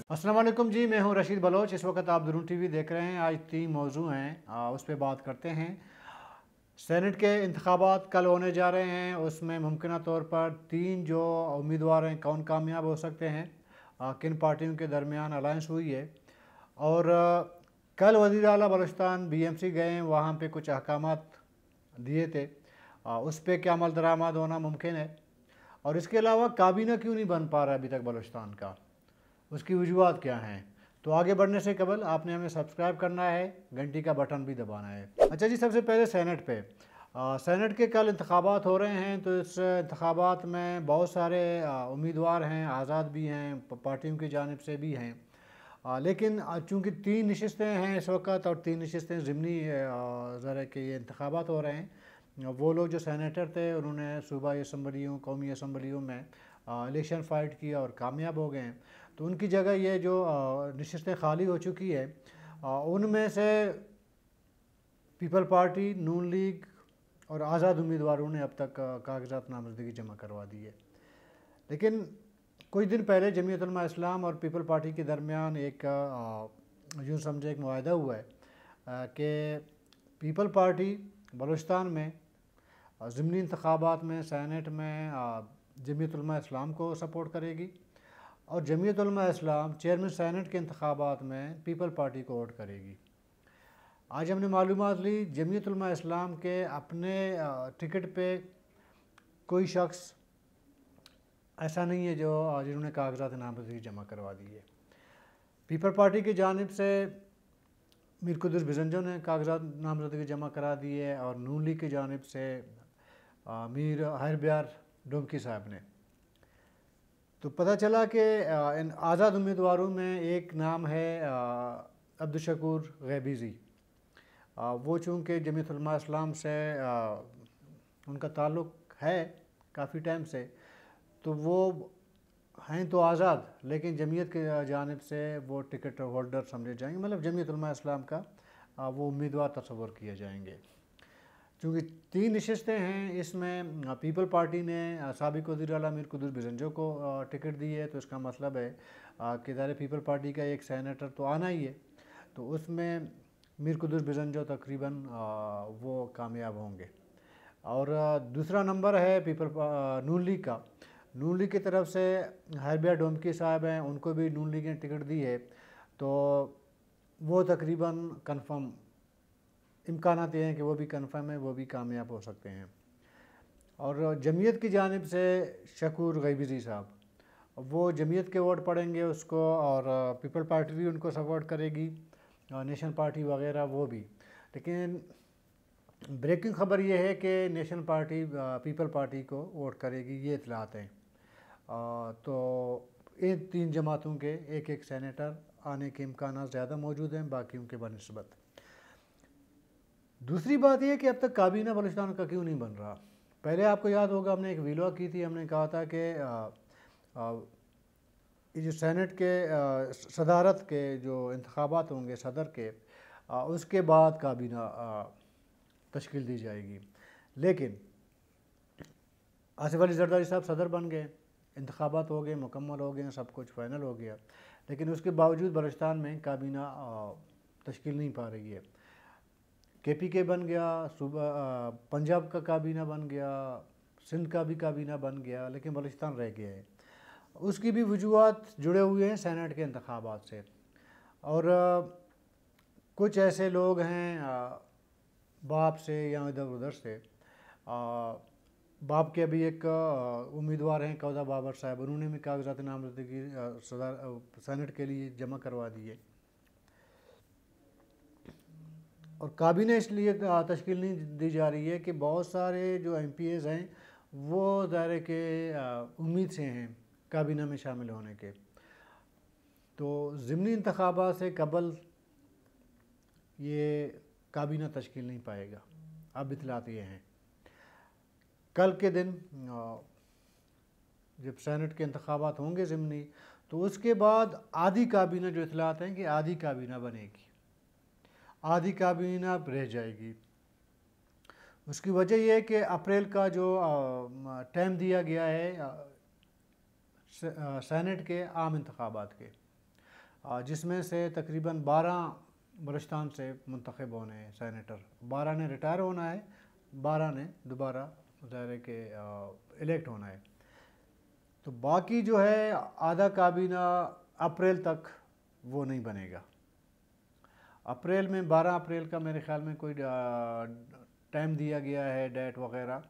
अस्सलाम वालेकुम जी, मैं हूं रशीद बलोच। इस वक्त आप दरून टीवी देख रहे हैं। आज 3 मौजू हैं, उस पर बात करते हैं। सेनेट के इंतखाबात कल होने जा रहे हैं। उसमें मुमकिन तौर पर 3 जो उम्मीदवार हैं, कौन कामयाब हो सकते हैं, किन पार्टियों के दरमियान अलायंस हुई है। और कल वज़ीर आला बलूचिस्तान BMC गए, वहाँ पे कुछ अहकामात दिए थे, उस पर क्या अमल दरामद होना मुमकिन है। और इसके अलावा काबीना क्यों नहीं बन पा रहा अभी तक बलूचिस्तान का, उसकी वजूहत क्या हैं। तो आगे बढ़ने से कबल आपने हमें सब्सक्राइब करना है, घंटी का बटन भी दबाना है। अच्छा जी, सबसे पहले सेनेट पे। सेनेट के कल इंतखाबात हो रहे हैं, तो इस इंतखाबात में बहुत सारे उम्मीदवार हैं, आज़ाद भी हैं, पार्टियों की जानिब से भी हैं। लेकिन चूँकि 3 नशस्तें हैं इस वक्त और 3 नशस्तें ज़िमनी ज़रा के ये इंतखाबात हो रहे हैं। वो लोग जो सेनेटर थे उन्होंने सूबाई असम्बलियों, कौमी असम्बलियों में इलेक्शन फ़ाइट किया और कामयाब हो गए हैं। तो उनकी जगह ये जो नशस्तें खाली हो चुकी है, उनमें से पीपल पार्टी, नून लीग और आज़ाद उम्मीदवारों ने अब तक कागजात नामजदगी जमा करवा दी है। लेकिन कुछ दिन पहले जमीयत उलमा इस्लाम और पीपल पार्टी के दरमियान एक यूँ समझे एक मुआहदा हुआ है कि पीपल पार्टी बलूचिस्तान में ज़िमनी इंतखाबात में सेनेट में जमीयत उलमा इस्लाम को सपोर्ट करेगी और जमीयत उलमा इस्लाम चेयरमैन सेनेट के इंतखाबात में पीपल पार्टी को वोट करेगी। आज हमने मालूमात ली, जमीयत उलमा इस्लाम के अपने टिकट पे कोई शख्स ऐसा नहीं है जो जिन्होंने कागजात नामजदगी जमा करवा दी है। पीपल पार्टी की जानिब से मीर कुद्दुस बिजंजो ने कागजात नामजदगी जमा करा दी है और नून लीग की जानिब से मीर हैरब्यार डोमकी साहब ने। तो पता चला कि इन आज़ाद उम्मीदवारों में एक नाम है अब्दुल गैबीज़ी। वो चूँकि जमीयत उलमा इस्लाम से उनका ताल्लुक़ है काफ़ी टाइम से, तो वो हैं तो आज़ाद, लेकिन जमीयत की जानिब से वो टिकट होल्डर समझे जाएंगे, मतलब जमीयत उलमा इस्लाम का वो उम्मीदवार तस्वर किए जाएंगे। चूँकि 3 नशस्तें हैं, इसमें पीपल पार्टी ने साबिक़ वज़ीर आला मीर कुद्दुस बिजंजो को टिकट दी है, तो इसका मतलब है कि ज़ाहिर पीपल पार्टी का एक सेनेटर तो आना ही है, तो उसमें मीर कुद्दुस बिजंजो तकरीबन वो कामयाब होंगे। और दूसरा नंबर है नून लीग का। नून लीग की तरफ से हैरब्यार डोमकी साहब हैं, उनको भी नून लीग ने टिकट दी है, तो वो तकरीबन कन्फर्म इम्कानात ये हैं कि वो भी कन्फर्म है, वो भी कामयाब हो सकते हैं। और जमीयत की जानिब से शकूर गैबीज़ी साहब, वो जमीयत के वोट पड़ेंगे उसको, और पीपल पार्टी भी उनको सपोर्ट करेगी, नेशन पार्टी वगैरह वो भी। लेकिन ब्रेकिंग ख़बर ये है कि नेशन पार्टी पीपल पार्टी को वोट करेगी, ये इतलात हैं। तो इन 3 जमातों के एक एक सेनेटर आने के इम्कान ज़्यादा मौजूद हैं बाकियों के बनिस्बत। दूसरी बात यह कि अब तक काबीना बलूचिस्तान का क्यों नहीं बन रहा। पहले आपको याद होगा हमने एक वीडियो की थी, हमने कहा था कि ये जो सेनेट के सदारत के जो इंतखाबात होंगे सदर के, उसके बाद काबीना तश्कील दी जाएगी। लेकिन आसिफ अली जरदारी साहब सदर बन गए, इंतखाबात हो गए, मुकम्मल हो गए, सब कुछ फ़ाइनल हो गया, लेकिन उसके बावजूद बलूचिस्तान में काबीना तश्कील नहीं पा रही है। KPK बन गया, पंजाब का काबीना बन गया, सिंध का भी काबीना बन गया, लेकिन बलूचिस्तान रह गया है। उसकी भी वजूहत जुड़े हुए हैं सेनेट के इंतखाबात से। और कुछ ऐसे लोग हैं बाप से या इधर उधर से, बाप के अभी एक उम्मीदवार हैं कौदा बाबर साहब, उन्होंने भी कागजात नामजदगी सेनेट के लिए जमा करवा दिए। और काबीना इसलिए तश्कील नहीं दी जा रही है कि बहुत सारे जो MPs हैं वो ज़ाहिर के उम्मीद से हैं काबीना में शामिल होने के। तो ज़िमनी इंतखाबात से कबल ये काबीना तश्कील नहीं पाएगा। अब इतलात ये हैं, कल के दिन जब सेनेट के इंतखाबात होंगे ज़िमनी, तो उसके बाद आधी काबीना, जो इतलात हैं कि आधी काबीना बनेगी, आधी काबीना रह जाएगी। उसकी वजह यह है कि अप्रैल का जो टाइम दिया गया है सेनेट के आम इंतखाबात के, जिसमें से तकरीबन 12 बलूचिस्तान से मुंतखब होने हैं सैनेटर। 12 ने रिटायर होना है, 12 ने दोबारा ज़ाहिर है कि इलेक्ट होना है। तो बाकी जो है आधा काबीना अप्रैल तक वो नहीं बनेगा। अप्रैल में 12 अप्रैल का मेरे ख़्याल में कोई टाइम दिया गया है, डेट वगैरह।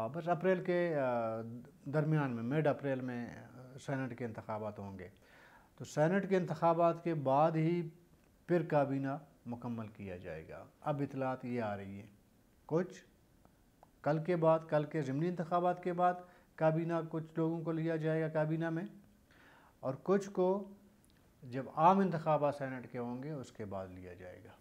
बस अप्रैल के दरमियान में, मिड अप्रैल में सेनेट के इंतखाबात होंगे। तो सेनेट के इंतखाबात के बाद ही फिर काबीना मुकम्मल किया जाएगा। अब इतलात ये आ रही है कुछ कल के बाद, कल के ज़िमनी इंतखाबात के बाद काबीना कुछ लोगों को लिया जाएगा काबीना में, और कुछ को जब आम इंतखाबात सेनेट के होंगे उसके बाद लिया जाएगा।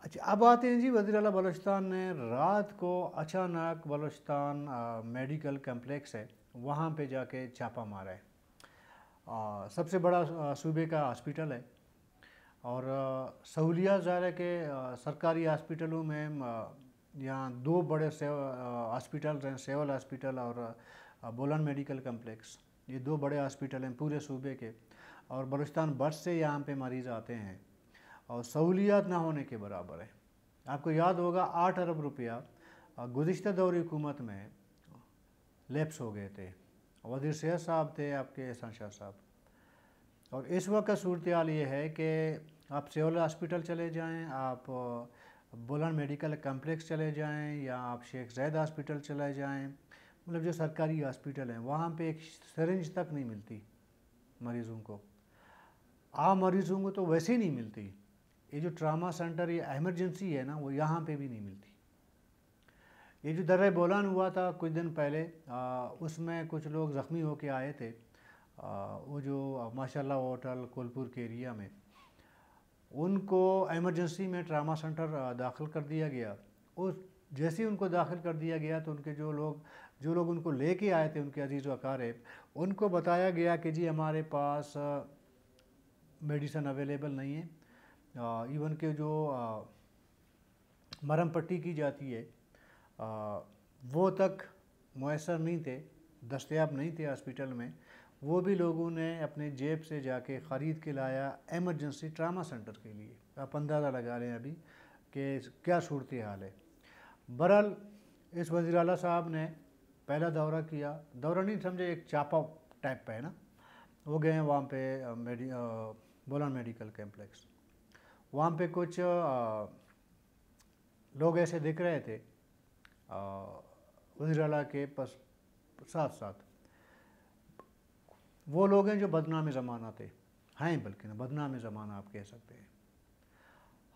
अच्छा, अब आते हैं जी, वज़ीर आला बलूचिस्तान ने रात को अचानक बलूचिस्तान मेडिकल कम्प्लेक्स है वहाँ पे जाके छापा मारा है। सबसे बड़ा सूबे का हॉस्पिटल है और सहूलियात ज़ाहिर है कि सरकारी हॉस्पिटलों में यहाँ 2 बड़े हॉस्पिटल्स हैं, सिविल हॉस्पिटल और बोलन मेडिकल कम्प्लेक्स। ये 2 बड़े हॉस्पिटल हैं पूरे सूबे के, और बलूचिस्तान बस से यहाँ पे मरीज़ आते हैं और सहूलियात ना होने के बराबर है। आपको याद होगा 8 अरब रुपया गुज़िश्ता दौरी हुकूमत में लैप्स हो गए थे। वज़ीर सेहत साहब थे आपके एहसान शाह साहब, और इस वक्त सूरत हाल ये है कि आप सिविल हॉस्पिटल चले जाएं, आप बोलन मेडिकल कम्प्लेक्स चले जाएं, या आप शेख ज़ैद हॉस्पिटल चले जाएं, मतलब जो सरकारी हॉस्पिटल हैं वहाँ पे एक सिरिंज तक नहीं मिलती मरीज़ों को। आम मरीज़ों को तो वैसे ही नहीं मिलती। ये जो ट्रामा सेंटर, ये एमरजेंसी है ना, वो यहाँ पे भी नहीं मिलती। ये जो दर्रा बोलान हुआ था कुछ दिन पहले, उसमें कुछ लोग ज़ख्मी होके आए थे। वो जो माशाल्लाह होटल कोलपुर के एरिया में, उनको एमरजेंसी में ट्रामा सेंटर दाखिल कर दिया गया। उस जैसे ही उनको दाखिल कर दिया गया तो उनके जो लोग उनको लेके आए थे, उनके अजीज़ व अकारिब, उनको बताया गया कि जी हमारे पास मेडिसिन अवेलेबल नहीं है। इवन के जो मरहम पट्टी की जाती है वो तक मुयसर नहीं थे, दस्तयाब नहीं थे हॉस्पिटल में। वो भी लोगों ने अपने जेब से जाके ख़रीद के लाया एमरजेंसी ट्रामा सेंटर के लिए। आप अंदाज़ा लगा लें अभी कि क्या सूरत हाल है। बहरहाल इस वज़ीर आला साहब ने पहला दौरा किया, दौरा नहीं समझे, एक चापा टाइप पे है ना, वो गए वहाँ पे बोलन मेडिकल कम्प्लेक्स। वहाँ पे कुछ लोग ऐसे दिख रहे थे वज़ीर आला के साथ साथ, वो लोग हैं जो बदनाम ज़माना थे, हैं बल्कि ना बदनाम ज़माना आप कह सकते हैं।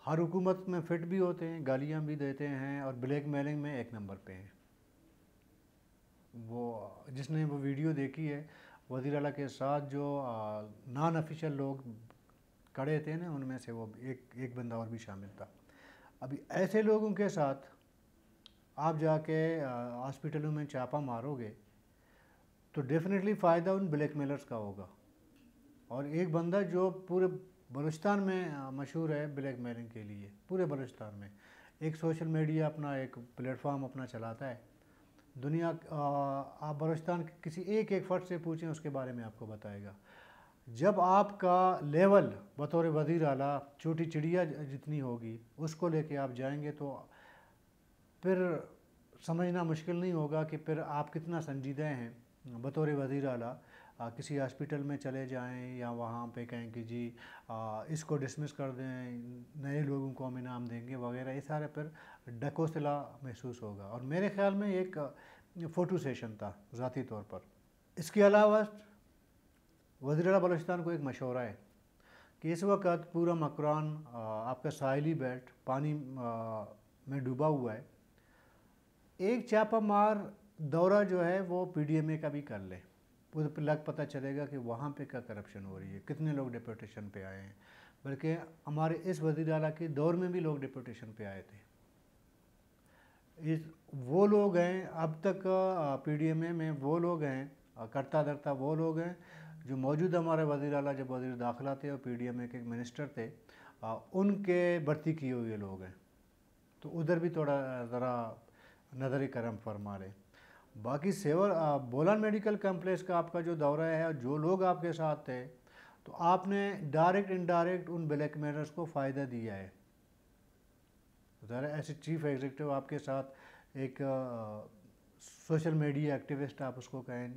हर हुकूमत में फिट भी होते हैं, गालियाँ भी देते हैं, और ब्लैक मेलिंग में एक नंबर पे हैं। वो जिसने वो वीडियो देखी है वज़ीर आला के साथ जो नॉन ऑफिशियल लोग खड़े थे ना, उनमें से वो एक बंदा और भी शामिल था। अभी ऐसे लोगों के साथ आप जाके हॉस्पिटलों में छापा मारोगे तो डेफिनेटली फ़ायदा उन ब्लैक मेलर्स का होगा। और एक बंदा जो पूरे बलूचिस्तान में मशहूर है ब्लैक मेलिंग के लिए, पूरे बलूचिस्तान में एक सोशल मीडिया अपना एक प्लेटफॉर्म अपना चलाता है। दुनिया आप बलूचिस्तान के किसी एक फ़र्द से पूछें, उसके बारे में आपको बताएगा। जब आपका लेवल बतौर वज़ीर आला छोटी चिड़िया जितनी होगी, उसको लेके आप जाएंगे तो फिर समझना मुश्किल नहीं होगा कि फिर आप कितना संजीदा हैं। बतौर वज़ीर आला किसी हॉस्पिटल में चले जाएं या वहाँ पे कहें कि जी इसको डिसमिस कर दें, नए लोगों को हम इनाम देंगे वगैरह, ये सारे फिर डकोसिला महसूस होगा। और मेरे ख़्याल में एक फ़ोटो सेशन था ज़ाती तौर पर। इसके अलावा वज़ीर आला बलूचिस्तान को एक मशवरा है कि इस वक्त पूरा मकरान आपका साहिली बेल्ट पानी में डूबा हुआ है। एक चापा मार दौरा जो है वो PDMA का भी कर ले, उस पर लग पता चलेगा कि वहाँ पे क्या करप्शन हो रही है, कितने लोग डिप्यूटेशन पे आए हैं। बल्कि हमारे इस वज़ीर आला के दौर में भी लोग डिप्यूटेशन पे आए थे। वो लोग हैं अब तक PDMA में, वो लोग हैं करता धरता, वो लोग हैं जो मौजूद हमारे वज़ीर आला जब वज़ीर दाखिला थे और PDMA के मिनिस्टर थे, उनके भर्ती किए हुए लोग हैं। तो उधर भी थोड़ा ज़रा नज़र करम फरमा लें। बाकी सिविल बोलन मेडिकल कम्प्लेक्स का आपका जो दौरा है, जो लोग आपके साथ थे, तो आपने डायरेक्ट इनडायरेक्ट उन ब्लैक मेलर्स को फ़ायदा दिया है। ज़रा ऐसे चीफ एग्जीक्यूटिव आपके साथ एक सोशल मीडिया एक्टिविस्ट आप उसको कहें,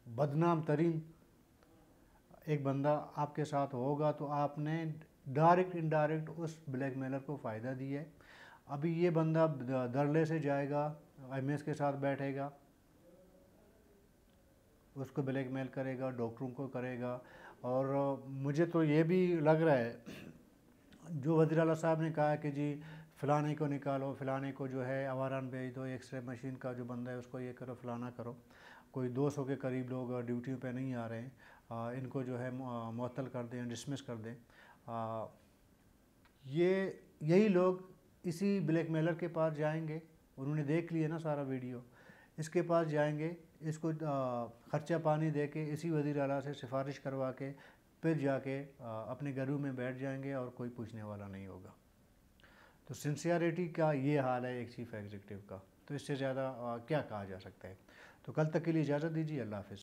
बदनाम तरीन एक बंदा आपके साथ होगा, तो आपने डायरेक्ट इनडायरेक्ट उस ब्लैक मेलर को फ़ायदा दिया है। अभी ये बंदा धरले से जाएगा, एमएस के साथ बैठेगा, उसको ब्लैक मेल करेगा, डॉक्टरों को करेगा। और मुझे तो ये भी लग रहा है जो वज़ीर आला साहब ने कहा कि जी फ़लाने को निकालो, फ़लाने को जो है आवारान भेज दो, एक्सरे मशीन का जो बंदा है उसको ये करो, फ़लाना करो। कोई 200 के करीब लोग ड्यूटी पे नहीं आ रहे हैं, इनको जो है मुअत्तल कर दें, डिसमिस कर दें। यही लोग इसी ब्लैक मेलर के पास जाएंगे, उन्होंने देख लिया ना सारा वीडियो, इसके पास जाएंगे, इसको ख़र्चा पानी दे के इसी वज़ीर आला से सिफारिश करवा के फिर जाके अपने घरों में बैठ जाएंगे और कोई पूछने वाला नहीं होगा। तो सिंसियरिटी का ये हाल है एक चीफ़ एग्जीक्यूटिव का, तो इससे ज़्यादा क्या कहा जा सकता है। तो कल तक के लिए इजाज़त दीजिए, अल्लाह हाफ़िज़।